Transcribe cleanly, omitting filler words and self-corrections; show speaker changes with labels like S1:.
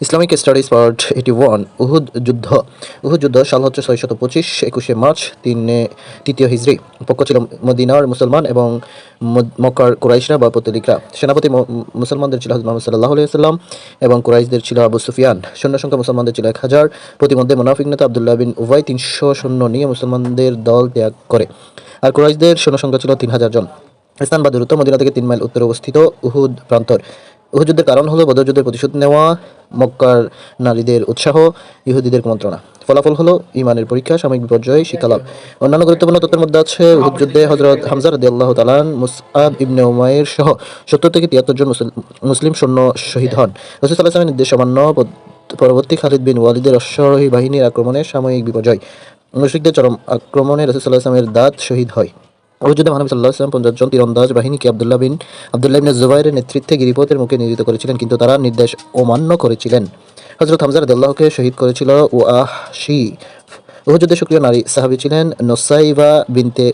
S1: Islamic studies part 81 Uhud যুদ্ধ সাল হচ্ছে 625 21 মার্চ তৃতীয় হিজরি। পক্ষ ছিল মদিনার মুসলমান এবং মক্কার কুরাইশরা বা পত্তলিকরা। সেনাপতি মুসলমানদের ছিল হযরত মুহাম্মদ সাল্লাল্লাহু আলাইহি ওয়াসাল্লাম এবং কুরাইশদের ছিল আবু সুফিয়ান। সৈন্য সংখ্যা মুসলমানদের ছিল 1000। প্রতিমধ্যে মুনাফিক নেতা আব্দুল্লাহ বিন উবাই 300 সৈন্য নিয়ে মুসলমানদের দল ত্যাগ করে, আর কুরাইশদের সৈন্য সংখ্যা ছিল 3000 জন। স্থান বা দূরত্ব মদিনা থেকে 3 মাইল উত্তরে অবস্থিত উহুদ প্রান্তর। উহুদ যুদ্ধের কারণ হলো বদর যুদ্ধের প্রতিশোধ নেওয়া, মক্কার নারীদের উৎসাহ, ইহুদিদের কুমন্ত্রণা। ফলাফল হলো ঈমানের পরীক্ষা, সাময়িক বিপর্যয়, শিক্ষালাভ। অন্যান্য গুরুত্বপূর্ণ তথ্যের মধ্যে আছে উহুদ যুদ্ধে হযরত হামজা রাদিয়াল্লাহু তাআলা মুসআব ইবনে উমাইর সহ 70 থেকে 73 জন মুসলিম সৈন্য শহীদ হন। রাসূল সাল্লাল্লাহু আলাইহি ওয়াসাল্লামের নির্দেশ অমান্য পরবর্তী খালিদ বিন ওয়ালিদের অশ্বারোহী বাহিনীর আক্রমণে সাময়িক বিপর্যয়। মুশরিকদের চরম আক্রমণে রাসূল সাল্লাল্লাহু আলাইহি ওয়াসাল্লামের দাঁত শহীদ হয়। উহুদ যুদ্ধে মহানবী সাল্লাল্লাহু আলাইহি ওয়াসাল্লাম 50 জন তীরন্দাজ বাহিনীকে আব্দুল্লাহ ইবনে জুবাইরের নেতৃত্বে গিরিপথের মুখে নিয়োজিত করেছিলেন, কিন্তু তারা নির্দেশ অমান্য করেছিলেন। হযরত হামজা রাদিয়াল্লাহুকে শহীদ করেছিল ওয়াহশী। উহুদ যুদ্ধে সক্রিয় নারী সাহাবী ছিলেন নুসাইবা বিনতে